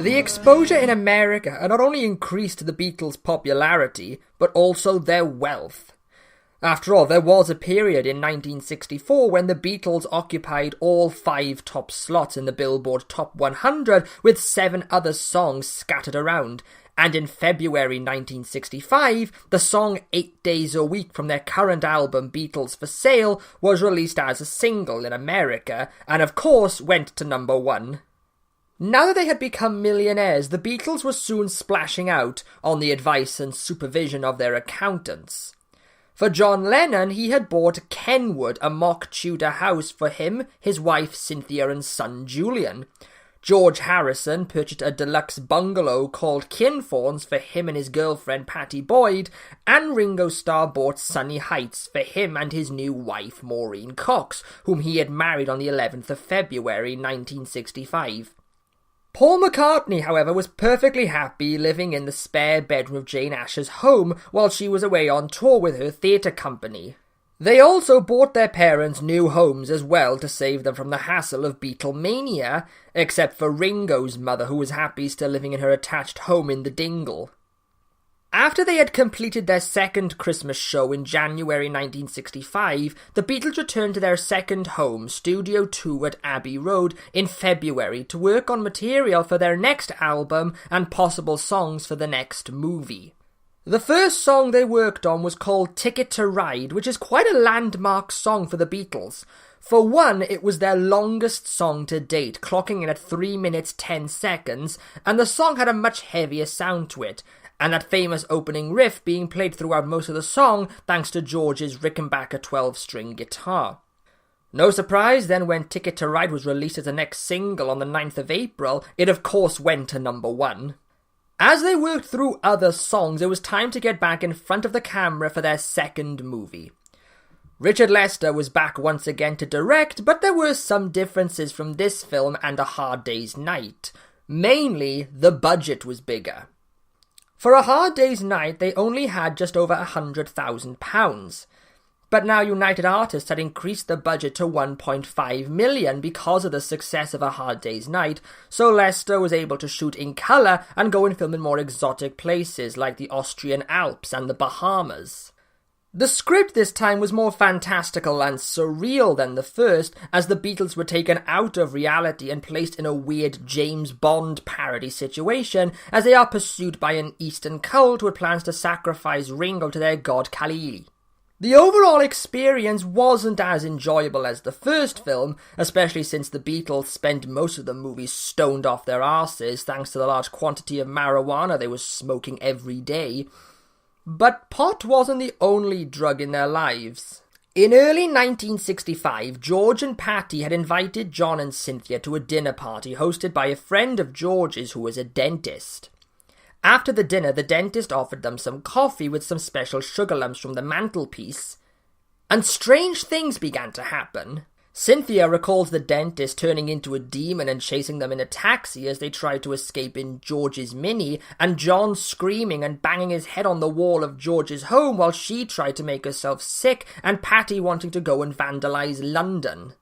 The exposure in America had not only increased the Beatles' popularity, but also their wealth. After all, there was a period in 1964 when the Beatles occupied all 5 top slots in the Billboard Top 100 with 7 other songs scattered around, and in February 1965, the song 8 Days a Week from their current album Beatles for Sale was released as a single in America, and of course went to number 1. Now that they had become millionaires, the Beatles were soon splashing out on the advice and supervision of their accountants. For John Lennon, he had bought Kenwood, a mock Tudor house for him, his wife Cynthia and son Julian. George Harrison purchased a deluxe bungalow called Kinfauns for him and his girlfriend Pattie Boyd, and Ringo Starr bought Sunny Heights for him and his new wife Maureen Cox, whom he had married on the 11th of February 1965. Paul McCartney, however, was perfectly happy living in the spare bedroom of Jane Asher's home while she was away on tour with her theatre company. They also bought their parents new homes as well to save them from the hassle of Beatlemania, except for Ringo's mother, who was happy still living in her attached home in the Dingle. After they had completed their second Christmas show in January 1965, the Beatles returned to their second home, Studio 2 at Abbey Road, in February to work on material for their next album and possible songs for the next movie. The first song they worked on was called Ticket to Ride, which is quite a landmark song for the Beatles. For one, it was their longest song to date, clocking in at 3 minutes 10 seconds, and the song had a much heavier sound to it, and that famous opening riff being played throughout most of the song thanks to George's Rickenbacker 12-string guitar. No surprise then when Ticket to Ride was released as the next single on the 9th of April, it of course went to number 1. As they worked through other songs, it was time to get back in front of the camera for their second movie. Richard Lester was back once again to direct, but there were some differences from this film and A Hard Day's Night. Mainly, the budget was bigger. For A Hard Day's Night, they only had just over £100,000. But now United Artists had increased the budget to $1.5 million because of the success of A Hard Day's Night, so Lester was able to shoot in colour and go and film in more exotic places like the Austrian Alps and the Bahamas. The script this time was more fantastical and surreal than the first, as the Beatles were taken out of reality and placed in a weird James Bond parody situation as they are pursued by an Eastern cult with plans to sacrifice Ringo to their god Kali. The overall experience wasn't as enjoyable as the first film, especially since the Beatles spent most of the movie stoned off their arses thanks to the large quantity of marijuana they were smoking every day. But pot wasn't the only drug in their lives. In early 1965, George and Pattie had invited John and Cynthia to a dinner party hosted by a friend of George's who was a dentist. After the dinner, the dentist offered them some coffee with some special sugar lumps from the mantelpiece, and strange things began to happen. Cynthia recalls the dentist turning into a demon and chasing them in a taxi as they tried to escape in George's Mini, and John screaming and banging his head on the wall of George's home while she tried to make herself sick, and Pattie wanting to go and vandalise London.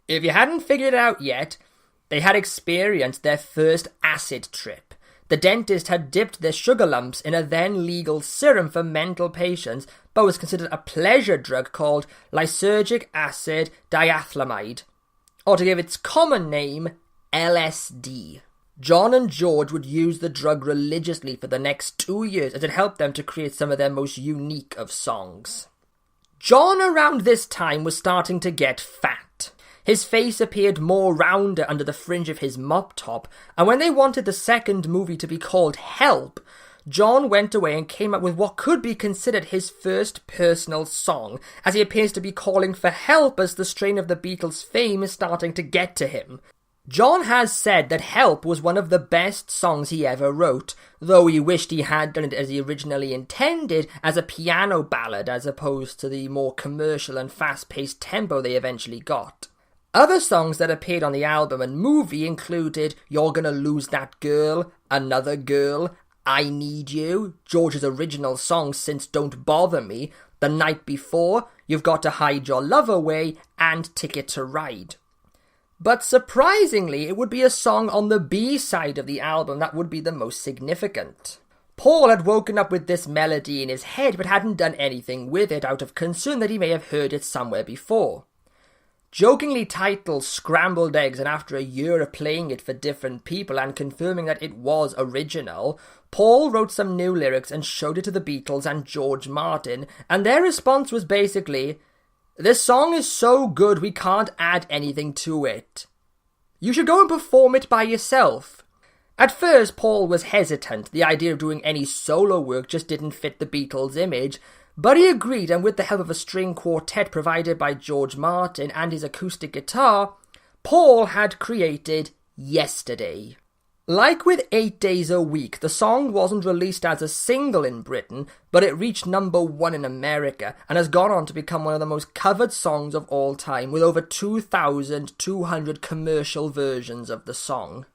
If you hadn't figured it out yet, they had experienced their first acid trip. The dentist had dipped their sugar lumps in a then legal serum for mental patients, but was considered a pleasure drug called lysergic acid diethylamide, or to give its common name, LSD. John and George would use the drug religiously for the next 2 years as it helped them to create some of their most unique of songs. John around this time was starting to get fat. His face appeared more rounder under the fringe of his mop top, and when they wanted the second movie to be called Help, John went away and came up with what could be considered his first personal song, as he appears to be calling for help as the strain of the Beatles' fame is starting to get to him. John has said that Help was one of the best songs he ever wrote, though he wished he had done it as he originally intended, as a piano ballad as opposed to the more commercial and fast-paced tempo they eventually got. Other songs that appeared on the album and movie included You're Gonna Lose That Girl, Another Girl, I Need You, George's original song Since Don't Bother Me, The Night Before, You've Got to Hide Your Love Away, and Ticket to Ride. But surprisingly, it would be a song on the B side of the album that would be the most significant. Paul had woken up with this melody in his head but hadn't done anything with it out of concern that he may have heard it somewhere before. Jokingly titled Scrambled Eggs, and after a year of playing it for different people and confirming that it was original, Paul wrote some new lyrics and showed it to the Beatles and George Martin, and their response was basically, "This song is so good we can't add anything to it. You should go and perform it by yourself." At first, Paul was hesitant. The idea of doing any solo work just didn't fit the Beatles' image, but he agreed, and with the help of a string quartet provided by George Martin and his acoustic guitar, Paul had created Yesterday. Like with 8 Days a Week, the song wasn't released as a single in Britain, but it reached number 1 in America and has gone on to become one of the most covered songs of all time, with over 2,200 commercial versions of the song.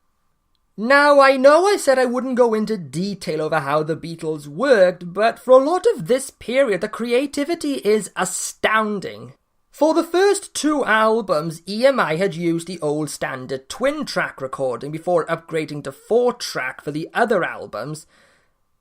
Now, I know I said I wouldn't go into detail over how the Beatles worked, but for a lot of this period, the creativity is astounding. For the first 2 albums, EMI had used the old standard twin-track recording before upgrading to 4-track for the other albums.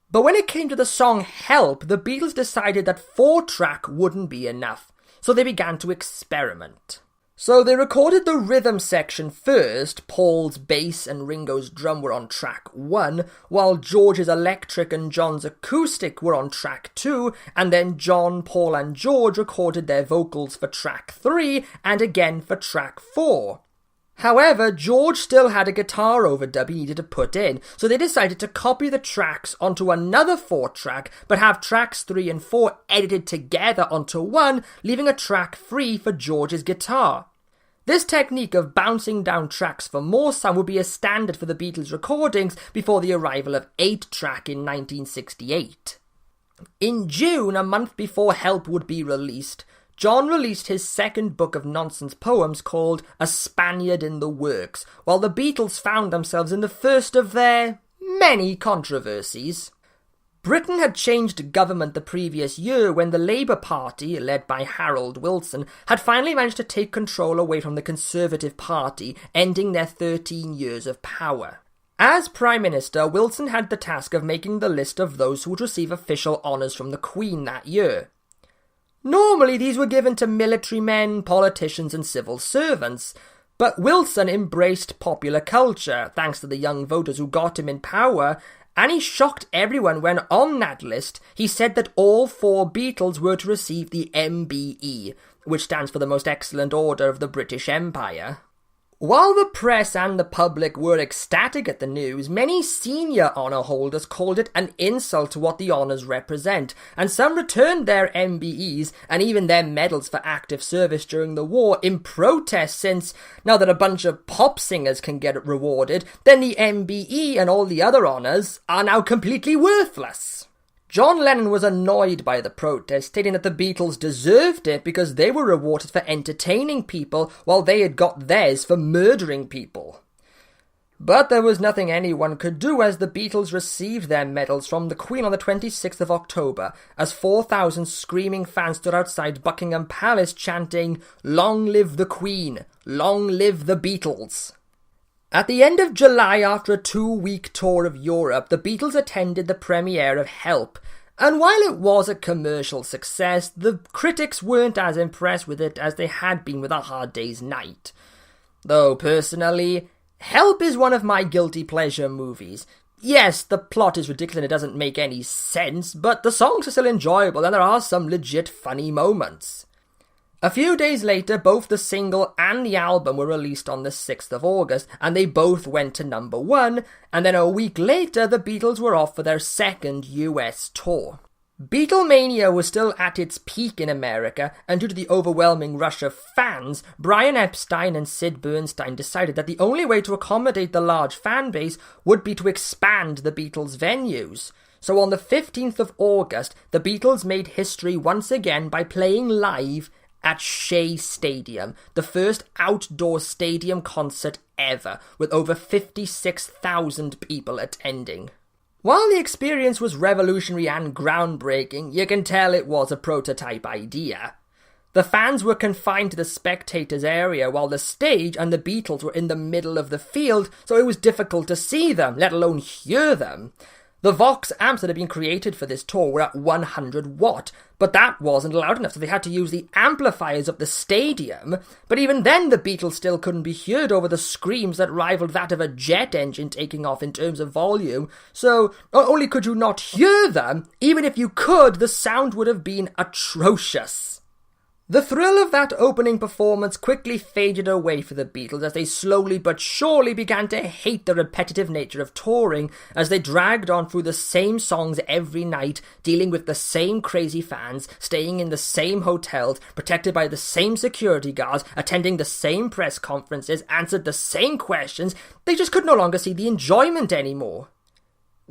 But when it came to the song Help, the Beatles decided that 4-track wouldn't be enough, so they began to experiment. So they recorded the rhythm section first. Paul's bass and Ringo's drum were on track 1, while George's electric and John's acoustic were on track 2, and then John, Paul and George recorded their vocals for track 3 and again for track 4. However, George still had a guitar overdub he needed to put in, so they decided to copy the tracks onto another 4-track, but have tracks 3 and 4 edited together onto one, leaving a track free for George's guitar. This technique of bouncing down tracks for more sound would be a standard for the Beatles' recordings before the arrival of 8-track in 1968. In June, a month before Help would be released, John released his second book of nonsense poems called A Spaniard in the Works, while the Beatles found themselves in the first of their many controversies. Britain had changed government the previous year when the Labour Party, led by Harold Wilson, had finally managed to take control away from the Conservative Party, ending their 13 years of power. As Prime Minister, Wilson had the task of making the list of those who would receive official honours from the Queen that year. Normally these were given to military men, politicians and civil servants, but Wilson embraced popular culture, thanks to the young voters who got him in power, and he shocked everyone when on that list he said that all 4 Beatles were to receive the MBE, which stands for the Most Excellent Order of the British Empire. While the press and the public were ecstatic at the news, many senior honour holders called it an insult to what the honours represent, and some returned their MBEs and even their medals for active service during the war in protest, since now that a bunch of pop singers can get it rewarded, then the MBE and all the other honours are now completely worthless. John Lennon was annoyed by the protest, stating that the Beatles deserved it because they were rewarded for entertaining people while they had got theirs for murdering people. But there was nothing anyone could do, as the Beatles received their medals from the Queen on the 26th of October, as 4,000 screaming fans stood outside Buckingham Palace chanting, "Long live the Queen! Long live the Beatles!" At the end of July, after a 2-week tour of Europe, the Beatles attended the premiere of Help, and while it was a commercial success, the critics weren't as impressed with it as they had been with A Hard Day's Night. Though, personally, Help is one of my guilty pleasure movies. Yes, the plot is ridiculous and it doesn't make any sense, but the songs are still enjoyable and there are some legit funny moments. A few days later, both the single and the album were released on the 6th of August, and they both went to number 1, and then a week later, the Beatles were off for their second US tour. Beatlemania was still at its peak in America, and due to the overwhelming rush of fans, Brian Epstein and Sid Bernstein decided that the only way to accommodate the large fan base would be to expand the Beatles' venues. So on the 15th of August, the Beatles made history once again by playing live at Shea Stadium, the first outdoor stadium concert ever, with over 56,000 people attending. While the experience was revolutionary and groundbreaking, you can tell it was a prototype idea. The fans were confined to the spectators' area while the stage and the Beatles were in the middle of the field, so it was difficult to see them, let alone hear them. The Vox amps that had been created for this tour were at 100 watt, but that wasn't loud enough, so they had to use the amplifiers of the stadium. But even then, the Beatles still couldn't be heard over the screams that rivaled that of a jet engine taking off in terms of volume. So, not only could you not hear them, even if you could, the sound would have been atrocious. The thrill of that opening performance quickly faded away for the Beatles as they slowly but surely began to hate the repetitive nature of touring as they dragged on through the same songs every night, dealing with the same crazy fans, staying in the same hotels, protected by the same security guards, attending the same press conferences, answered the same questions. They just could no longer see the enjoyment anymore.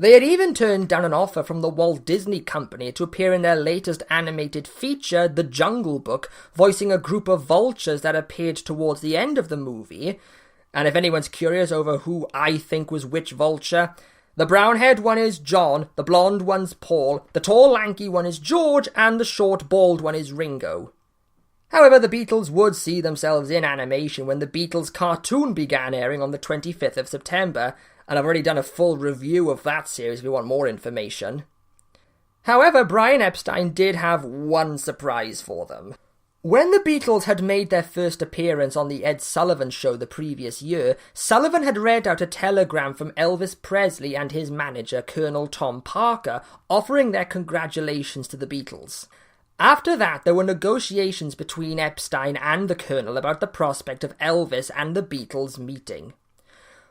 They had even turned down an offer from the Walt Disney Company to appear in their latest animated feature, The Jungle Book, voicing a group of vultures that appeared towards the end of the movie. And if anyone's curious over who I think was which vulture, the brown-haired one is John, the blonde one's Paul, the tall lanky one is George, and the short bald one is Ringo. However, the Beatles would see themselves in animation when the Beatles cartoon began airing on the 25th of September, and I've already done a full review of that series if you want more information. However, Brian Epstein did have one surprise for them. When the Beatles had made their first appearance on the Ed Sullivan Show the previous year, Sullivan had read out a telegram from Elvis Presley and his manager, Colonel Tom Parker, offering their congratulations to the Beatles. After that, there were negotiations between Epstein and the Colonel about the prospect of Elvis and the Beatles meeting.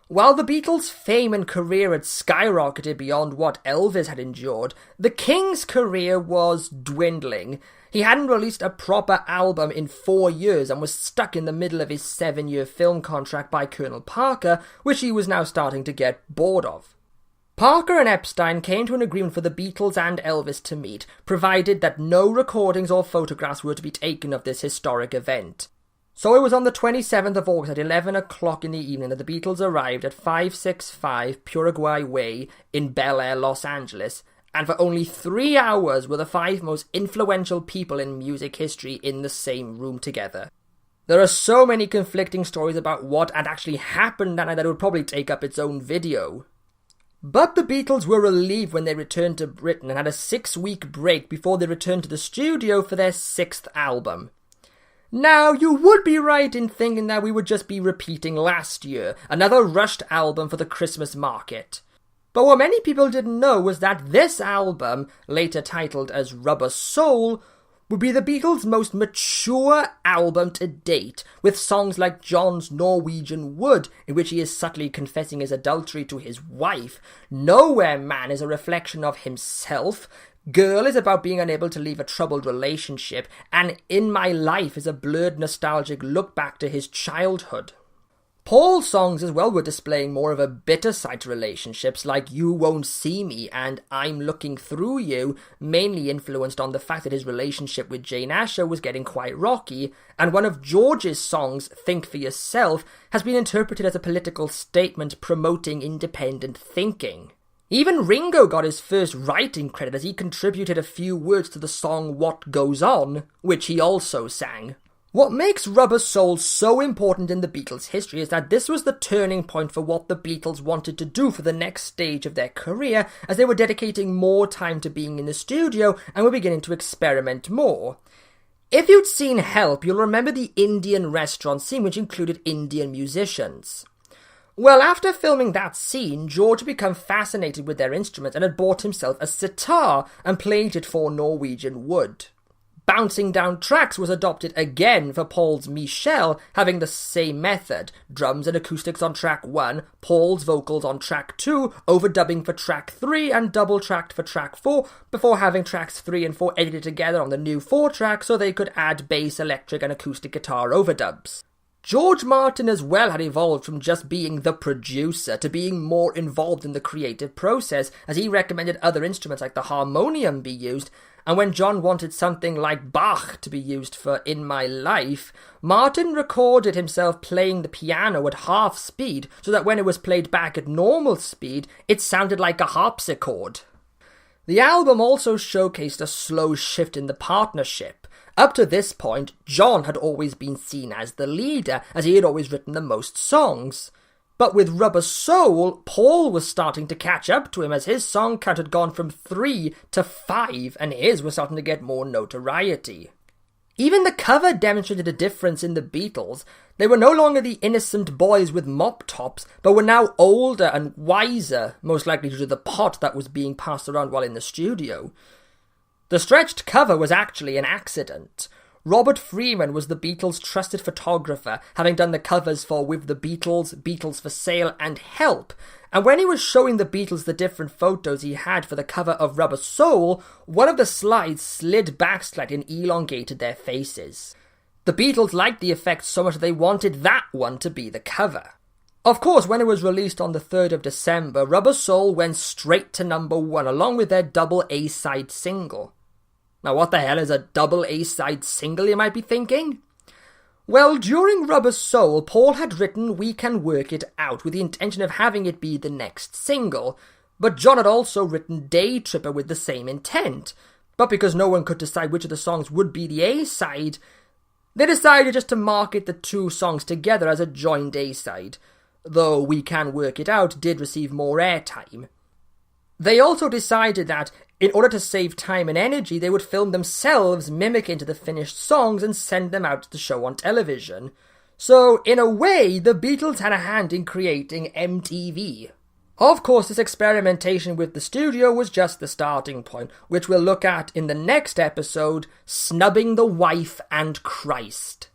While the Beatles' fame and career had skyrocketed beyond what Elvis had endured, the King's career was dwindling. He hadn't released a proper album in 4 years and was stuck in the middle of his 7-year film contract by Colonel Parker, which he was now starting to get bored of. Parker and Epstein came to an agreement for the Beatles and Elvis to meet, provided that no recordings or photographs were to be taken of this historic event. So it was on the 27th of August at 11 o'clock in the evening that the Beatles arrived at 565 Paraguay Way in Bel Air, Los Angeles, and for only 3 hours were the 5 most influential people in music history in the same room together. There are so many conflicting stories about what had actually happened that night that it would probably take up its own video. But the Beatles were relieved when they returned to Britain and had a 6-week break before they returned to the studio for their 6th album. Now, you would be right in thinking that we would just be repeating last year, another rushed album for the Christmas market. But what many people didn't know was that this album, later titled as Rubber Soul, would be the Beatles' most mature album to date, with songs like John's Norwegian Wood, in which he is subtly confessing his adultery to his wife. Nowhere Man is a reflection of himself. Girl is about being unable to leave a troubled relationship, and In My Life is a blurred nostalgic look back to his childhood. Paul's songs as well were displaying more of a bitter side to relationships like You Won't See Me and I'm Looking Through You, mainly influenced on the fact that his relationship with Jane Asher was getting quite rocky, and one of George's songs, Think for Yourself, has been interpreted as a political statement promoting independent thinking. Even Ringo got his first writing credit as he contributed a few words to the song What Goes On, which he also sang. What makes Rubber Soul so important in the Beatles' history is that this was the turning point for what the Beatles wanted to do for the next stage of their career, as they were dedicating more time to being in the studio and were beginning to experiment more. If you'd seen Help, you'll remember the Indian restaurant scene, which included Indian musicians. Well, after filming that scene, George had become fascinated with their instruments and had bought himself a sitar and played it for Norwegian Wood. Bouncing down tracks was adopted again for Paul's Michelle, having the same method. Drums and acoustics on track 1, Paul's vocals on track 2, overdubbing for track 3 and double-tracked for track 4, before having tracks 3 and 4 edited together on the new 4-track so they could add bass, electric and acoustic guitar overdubs. George Martin as well had evolved from just being the producer to being more involved in the creative process, as he recommended other instruments like the harmonium be used, and when John wanted something like Bach to be used for In My Life, Martin recorded himself playing the piano at half speed so that when it was played back at normal speed, it sounded like a harpsichord. The album also showcased a slow shift in the partnership. Up to this point, John had always been seen as the leader, as he had always written the most songs. But with Rubber Soul, Paul was starting to catch up to him as his song count had gone from 3 to 5, and his was starting to get more notoriety. Even the cover demonstrated a difference in the Beatles. They were no longer the innocent boys with mop tops, but were now older and wiser, most likely due to the pot that was being passed around while in the studio. The stretched cover was actually an accident. Robert Freeman was the Beatles' trusted photographer, having done the covers for With the Beatles, Beatles for Sale, and Help, and when he was showing the Beatles the different photos he had for the cover of Rubber Soul, one of the slides slid back slightly and elongated their faces. The Beatles liked the effect so much that they wanted that one to be the cover. Of course, when it was released on the 3rd of December, Rubber Soul went straight to number 1, along with their double A-side single. Now, what the hell is a double A-side single, you might be thinking? Well, during Rubber Soul, Paul had written We Can Work It Out with the intention of having it be the next single, but John had also written Day Tripper with the same intent. But because no one could decide which of the songs would be the A-side, they decided just to market the two songs together as a joint A-side, though We Can Work It Out did receive more airtime. They also decided that, in order to save time and energy, they would film themselves mimicking to the finished songs and send them out to show on television. So, in a way, the Beatles had a hand in creating MTV. Of course, this experimentation with the studio was just the starting point, which we'll look at in the next episode, Snubbing the Wife and Christ.